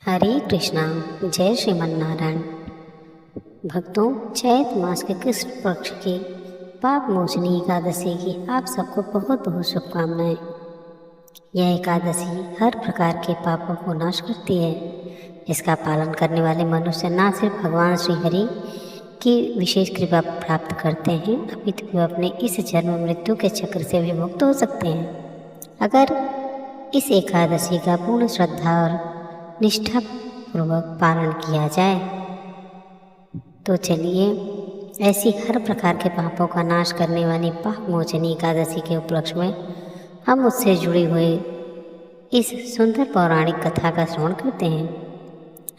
हरे कृष्णा। जय श्रीमन नारायण। भक्तों, चैत मास के कृष्ण पक्ष की पाप मोचनी एकादशी की आप सबको बहुत बहुत शुभकामनाएं। यह एकादशी हर प्रकार के पापों को नाश करती है। इसका पालन करने वाले मनुष्य न सिर्फ भगवान श्री हरि की विशेष कृपा प्राप्त करते हैं, अपितु वे अपने इस जन्म मृत्यु के चक्र से भी मुक्त हो सकते हैं अगर इस एकादशी का पूर्ण श्रद्धा और निष्ठा पूर्वक पालन किया जाए। तो चलिए, ऐसी हर प्रकार के पापों का नाश करने वाली पाप मोचनी एकादशी के उपलक्ष्य में हम उससे जुड़ी हुई इस सुंदर पौराणिक कथा का श्रवण करते हैं।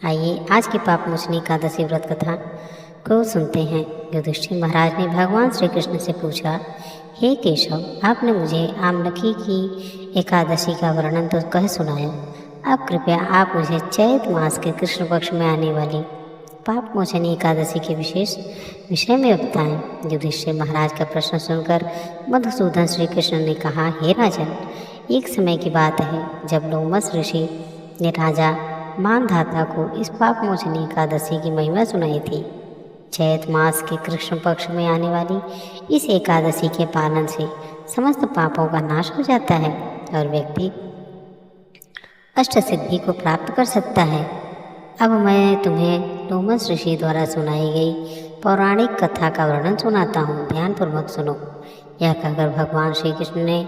आइए आज की पाप मोचनी एकादशी व्रत कथा को सुनते हैं। युधिष्ठिर महाराज ने भगवान श्री कृष्ण से पूछा, हे केशव, आपने मुझे आमलकी की एकादशी का वर्णन तो कह सुनाया, अब कृपया आप मुझे चैत मास के कृष्ण पक्ष में आने वाली पाप मोचनी एकादशी के विशेष विषय में बताएं। युधिष्ठिर महाराज का प्रश्न सुनकर मधुसूदन श्री कृष्ण ने कहा, हे राजन, एक समय की बात है जब लोमस ऋषि ने राजा मानधाता को इस पाप मोचनी एकादशी की महिमा सुनाई थी। चैत मास के कृष्ण पक्ष में आने वाली इस एकादशी के पालन से समस्त पापों का नाश हो जाता है और व्यक्ति अष्ट सिद्धि को प्राप्त कर सकता है। अब मैं तुम्हें लोमस ऋषि द्वारा सुनाई गई पौराणिक कथा का वर्णन सुनाता हूँ, ध्यानपूर्वक सुनो। यह कहकर भगवान श्री कृष्ण ने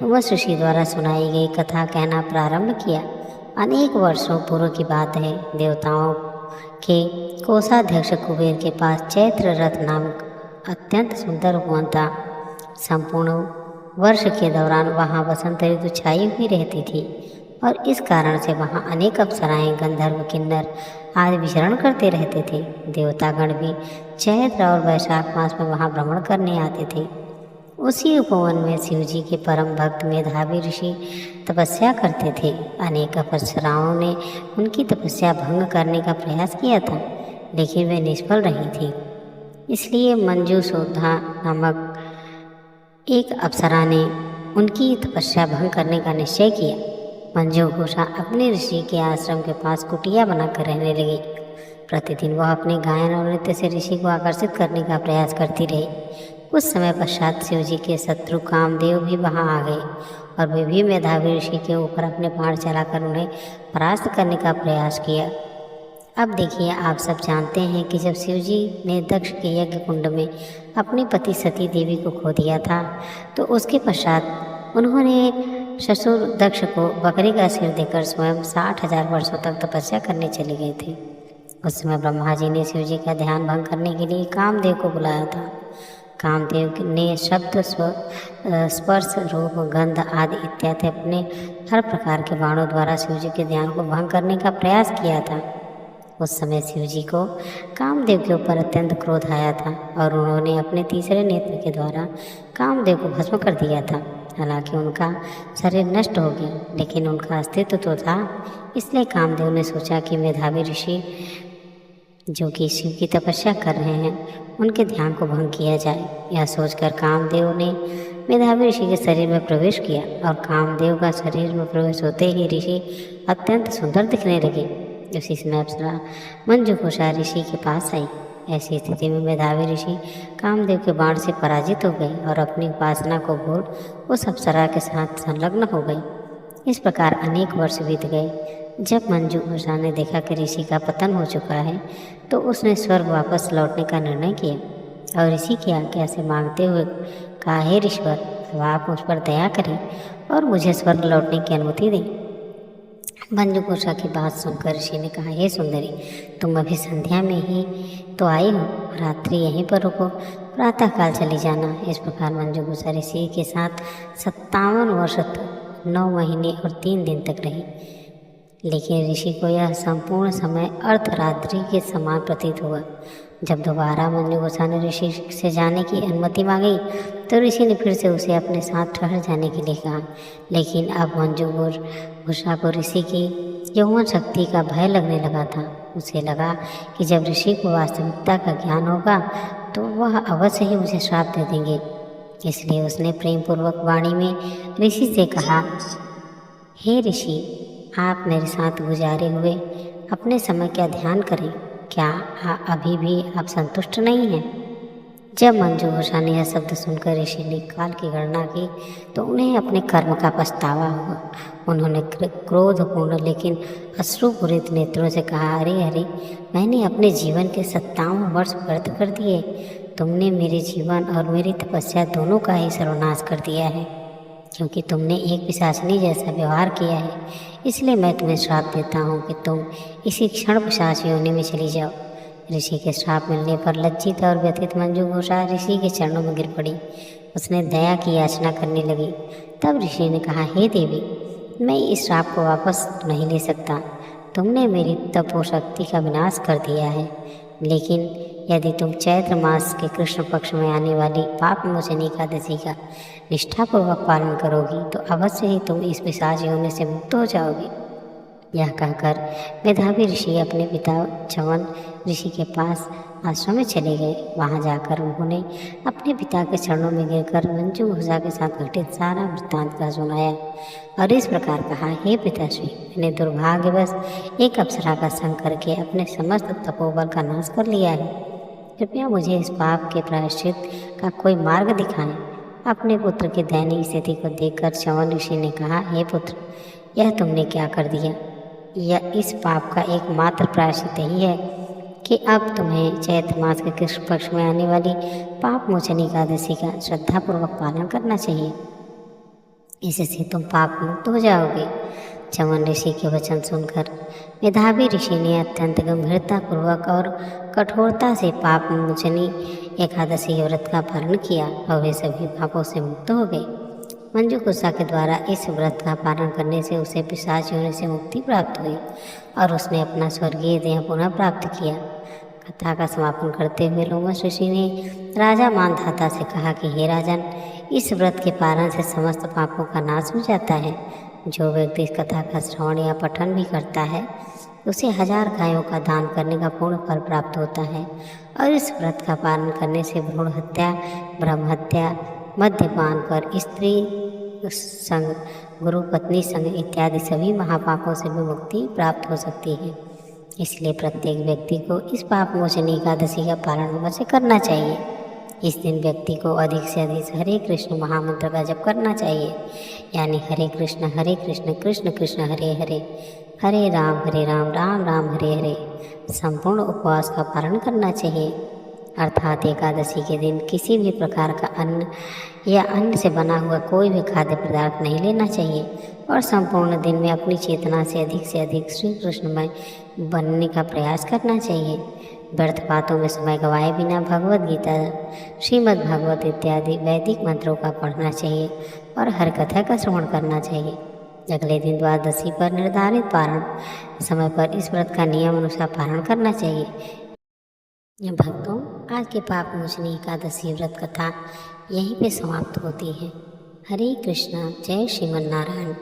लोमस ऋषि द्वारा सुनाई गई कथा कहना प्रारंभ किया। अनेक वर्षों पूर्व की बात है। देवताओं के कोषाध्यक्ष कुबेर के पास चैत्र रथ नामक अत्यंत सुंदर उपवन था। संपूर्ण वर्ष के दौरान वहाँ वसंत ऋतु छाई हुई रहती थी और इस कारण से वहाँ अनेक अप्सराएं, गंधर्व, किन्नर आदि विचरण करते रहते थे। देवतागण भी चैत्र और वैशाख मास में वहाँ भ्रमण करने आते थे। उसी उपवन में शिव जी के परम भक्त मेधावी ऋषि तपस्या करते थे। अनेक अप्सराओं ने उनकी तपस्या भंग करने का प्रयास किया था, लेकिन वे निष्फल रही थी। इसलिए मंजू शोधा नामक एक अप्सरा ने उनकी तपस्या भंग करने का निश्चय किया। मंजू घोषा अपने ऋषि के आश्रम के पास कुटिया बनाकर रहने लगी। प्रतिदिन वह अपने गायन और नृत्य से ऋषि को आकर्षित करने का प्रयास करती रही। कुछ समय पश्चात शिव जी के शत्रु कामदेव भी वहां आ गए और वे भी मेधावी ऋषि के ऊपर अपने बाण चलाकर उन्हें परास्त करने का प्रयास किया। अब देखिए, आप सब जानते हैं कि जब शिव जी ने दक्ष के यज्ञ कुंड में अपनी पति सती देवी को खो दिया था, तो उसके पश्चात उन्होंने ससुर दक्ष को बकरी का सिर देकर स्वयं 60,000 वर्षों तक तपस्या करने चले गए थे। उस समय ब्रह्मा जी ने शिव जी का ध्यान भंग करने के लिए कामदेव को बुलाया था। कामदेव ने शब्द, स्पर्श, रूप, गंध आदि इत्यादि अपने हर प्रकार के बाणों द्वारा शिव जी के ध्यान को भंग करने का प्रयास किया था। उस समय शिव जी को कामदेव के ऊपर अत्यंत क्रोध आया था और उन्होंने अपने तीसरे नेत्र के द्वारा कामदेव को भस्म कर दिया था। हालांकि उनका शरीर नष्ट हो गया, लेकिन उनका अस्तित्व तो था। इसलिए कामदेव ने सोचा कि मेधावी ऋषि जो कि शिव की तपस्या कर रहे हैं, उनके ध्यान को भंग किया जाए। यह सोचकर कामदेव ने मेधावी ऋषि के शरीर में प्रवेश किया और कामदेव का शरीर में प्रवेश होते ही ऋषि अत्यंत सुंदर दिखने लगे। उसी समय अप्सरा मंजू घोषा ऋषि के पास आई। ऐसी स्थिति में मेधावी ऋषि कामदेव के बाण से पराजित हो गए और अपनी उपासना को भूल उस अप्सरा के साथ संलग्न हो गई। इस प्रकार अनेक वर्ष बीत गए। जब मंजू घोषा ने देखा कि ऋषि का पतन हो चुका है, तो उसने स्वर्ग वापस लौटने का निर्णय किया और ऋषि की आज्ञा से मांगते हुए कहा, हे ऋषवर, अब आप मुझ पर दया करें और मुझे स्वर्ग लौटने की अनुमति दें। मंजू घोषा की बात सुनकर ऋषि ने कहा, हे सुंदरी, तुम अभी संध्या में ही तो आई हो, रात्रि यहीं पर रुको, प्रातःकाल चली जाना। इस प्रकार मंजू घोषा ऋषि के साथ 57 वर्ष तक 9 महीने और 3 दिन तक रही। लेकिन ऋषि को यह संपूर्ण समय अर्धरात्रि के समान प्रतीत हुआ। जब दोबारा मंजू घोषा ने ऋषि से जाने की अनुमति मांगी, तो ऋषि ने फिर से उसे अपने साथ ठहर जाने के लिए कहा। लेकिन अब मंजू घोषा को ऋषि की यौवन शक्ति का भय लगने लगा था। उसे लगा कि जब ऋषि को वास्तविकता का ज्ञान होगा, तो वह अवश्य ही मुझे श्राप दे देंगे। इसलिए उसने प्रेम पूर्वक वाणी में ऋषि से कहा, हे ऋषि, आप मेरे साथ गुजारे हुए अपने समय का ध्यान करें। क्या अभी भी आप संतुष्ट नहीं हैं? जब मंजू घोषा ने यह शब्द सुनकर ऋषि ने काल की गणना की तो उन्हें अपने कर्म का पछतावा हुआ। उन्होंने क्रोधपूर्ण लेकिन अश्रुपूरित नेत्रों से कहा, अरे अरे, मैंने अपने जीवन के 57 वर्ष व्यर्थ कर दिए। तुमने मेरे जीवन और मेरी तपस्या दोनों का ही सर्वनाश कर दिया है, क्योंकि तुमने एक पिशाचिनी जैसा व्यवहार किया है। इसलिए मैं तुम्हें श्राप देता हूँ कि तुम इसी क्षण पिशाच योनि में चली जाओ। ऋषि के श्राप मिलने पर लज्जित और व्यथित मंजू घोषा ऋषि के चरणों में गिर पड़ी। उसने दया की याचना करने लगी। तब ऋषि ने कहा, हे देवी, मैं इस श्राप को वापस नहीं ले सकता। तुमने मेरी तपोशक्ति का विनाश कर दिया है, लेकिन यदि तुम चैत्र मास के कृष्ण पक्ष में आने वाली पाप मोचनी एकादशी का निष्ठापूर्वक पालन करोगी तो अवश्य ही तुम इस पिशाच योनि से मुक्त हो जाओगी। यह कहकर मेधावी ऋषि अपने पिता च्यवन ऋषि के पास आश्रम में चले गए। वहां जाकर उन्होंने अपने पिता के चरणों में गिरकर मंजू घोषा के साथ घटित सारा वृत्तांत का सुनाया और इस प्रकार कहा, हे पिताश्री, मैंने दुर्भाग्यवश एक अप्सरा का संग करके अपने समस्त तपोबल का नाश कर लिया है। कृपया मुझे इस पाप के प्रायश्चित का कोई मार्ग दिखाएं। अपने पुत्र की दयनीय स्थिति को देखकर च्यवन ऋषि ने कहा, हे पुत्र, यह तुमने क्या कर दिया? यह इस पाप का एकमात्र प्रायश्चित यही है कि अब तुम्हें चैत्र मास के कृष्ण पक्ष में आने वाली पाप मोचनी एकादशी का श्रद्धापूर्वक पालन करना चाहिए। इससे तुम पाप मुक्त हो जाओगे। च्यवन ऋषि के वचन सुनकर मेधावी ऋषि ने अत्यंत गंभीरतापूर्वक और कठोरता से पाप मोचनी एकादशी व्रत का पालन किया और वे सभी पापों से मुक्त हो गए। मंजू घोषा के द्वारा इस व्रत का पालन करने से उसे पिशाच योनि से मुक्ति प्राप्त हुई और उसने अपना स्वर्गीय देह पुनः प्राप्त किया। कथा का समापन करते हुए लोमश ऋषि ने राजा मानधाता से कहा कि हे राजन, इस व्रत के पालन से समस्त पापों का नाश हो जाता है। जो व्यक्ति इस कथा का श्रवण या पठन भी करता है उसे 1000 गायों का दान करने का पूर्ण फल प्राप्त होता है और इस व्रत का पालन करने से भ्रूण हत्या, ब्रह्म हत्या, मद्यपान पर स्त्री संग, गुरु पत्नी संग इत्यादि सभी महापापों से भी मुक्ति प्राप्त हो सकती है। इसलिए प्रत्येक व्यक्ति को इस पाप मोचनी एकादशी का पालन अवश्य करना चाहिए। इस दिन व्यक्ति को अधिक से अधिक हरे कृष्ण महामंत्र का जप करना चाहिए, यानी हरे कृष्ण कृष्ण कृष्ण हरे हरे, हरे राम राम राम हरे हरे। संपूर्ण उपवास का पालन करना चाहिए, अर्थात एकादशी के दिन किसी भी प्रकार का अन्न या अन्न से बना हुआ कोई भी खाद्य पदार्थ नहीं लेना चाहिए और संपूर्ण दिन में अपनी चेतना से अधिक श्री कृष्णमय बनने का प्रयास करना चाहिए। व्यर्थ बातों में समय गवाए बिना भगवद गीता, श्रीमद् भागवत इत्यादि वैदिक मंत्रों का पढ़ना चाहिए और हर कथा का श्रवण करना चाहिए। अगले दिन द्वादशी पर निर्धारित पारण समय पर इस व्रत का नियम अनुसार पालन करना चाहिए। भक्तों, आज के पाप मोचनी एकादशी व्रत कथा यहीं पे समाप्त होती है। हरे कृष्णा, जय श्रीमन नारायण।